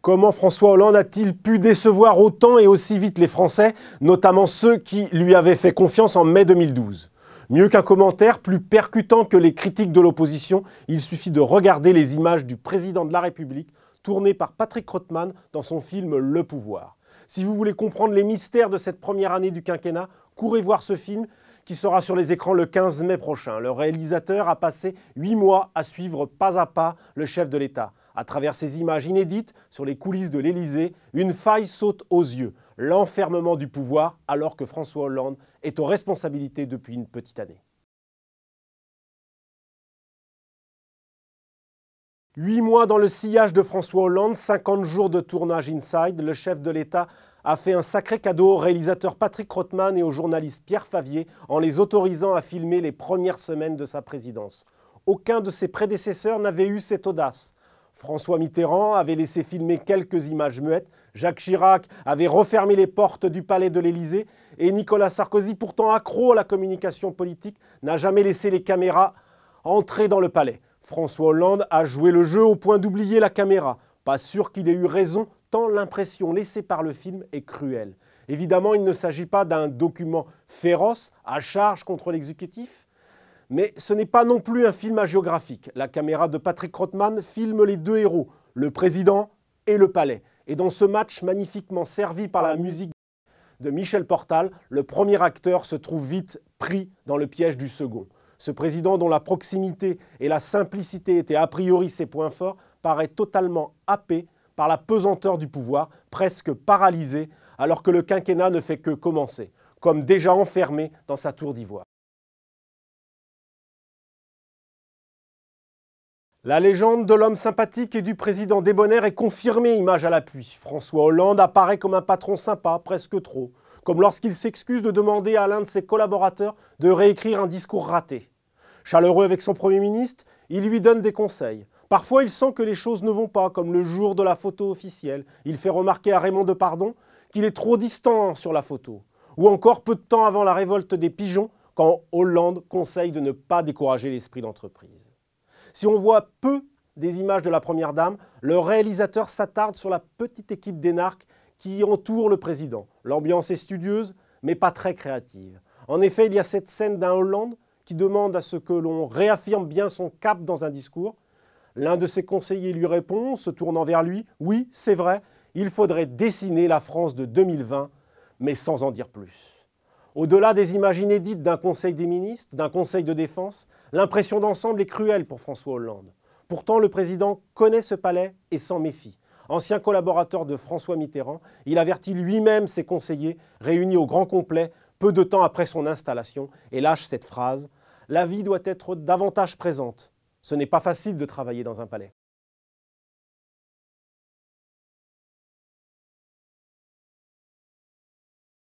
Comment François Hollande a-t-il pu décevoir autant et aussi vite les Français, notamment ceux qui lui avaient fait confiance en mai 2012 ? Mieux qu'un commentaire, plus percutant que les critiques de l'opposition, il suffit de regarder les images du président de la République tournées par Patrick Rothman dans son film Le Pouvoir. Si vous voulez comprendre les mystères de cette première année du quinquennat, courez voir ce film qui sera sur les écrans le 15 mai prochain. Le réalisateur a passé 8 mois à suivre pas à pas le chef de l'État. À travers ces images inédites sur les coulisses de l'Élysée, une faille saute aux yeux, l'enfermement du pouvoir alors que François Hollande est aux responsabilités depuis une petite année. 8 mois dans le sillage de François Hollande, 50 jours de tournage inside, le chef de l'État a fait un sacré cadeau au réalisateur Patrick Rothman et au journaliste Pierre Favier en les autorisant à filmer les premières semaines de sa présidence. Aucun de ses prédécesseurs n'avait eu cette audace. François Mitterrand avait laissé filmer quelques images muettes, Jacques Chirac avait refermé les portes du palais de l'Élysée et Nicolas Sarkozy, pourtant accro à la communication politique, n'a jamais laissé les caméras entrer dans le palais. François Hollande a joué le jeu au point d'oublier la caméra. Pas sûr qu'il ait eu raison, tant l'impression laissée par le film est cruelle. Évidemment, il ne s'agit pas d'un document féroce à charge contre l'exécutif, mais ce n'est pas non plus un film hagiographique. La caméra de Patrick Rothman filme les deux héros, le président et le palais. Et dans ce match magnifiquement servi par la musique de Michel Portal, le premier acteur se trouve vite pris dans le piège du second. Ce président dont la proximité et la simplicité étaient a priori ses points forts, paraît totalement happé par la pesanteur du pouvoir, presque paralysé, alors que le quinquennat ne fait que commencer, comme déjà enfermé dans sa tour d'ivoire. La légende de l'homme sympathique et du président débonnaire est confirmée, image à l'appui. François Hollande apparaît comme un patron sympa, presque trop, comme lorsqu'il s'excuse de demander à l'un de ses collaborateurs de réécrire un discours raté. Chaleureux avec son Premier ministre, il lui donne des conseils. Parfois, il sent que les choses ne vont pas, comme le jour de la photo officielle. Il fait remarquer à Raymond Depardon qu'il est trop distant sur la photo. Ou encore, peu de temps avant la révolte des pigeons, quand Hollande conseille de ne pas décourager l'esprit d'entreprise. Si on voit peu des images de la Première Dame, le réalisateur s'attarde sur la petite équipe d'énarques qui entoure le président. L'ambiance est studieuse, mais pas très créative. En effet, il y a cette scène d'un Hollande qui demande à ce que l'on réaffirme bien son cap dans un discours. L'un de ses conseillers lui répond, se tournant vers lui, « Oui, c'est vrai, il faudrait dessiner la France de 2020, mais sans en dire plus. » Au-delà des images inédites d'un conseil des ministres, d'un conseil de défense, l'impression d'ensemble est cruelle pour François Hollande. Pourtant, le président connaît ce palais et s'en méfie. Ancien collaborateur de François Mitterrand, il avertit lui-même ses conseillers, réunis au grand complet, peu de temps après son installation, et lâche cette phrase « La vie doit être davantage présente. Ce n'est pas facile de travailler dans un palais. »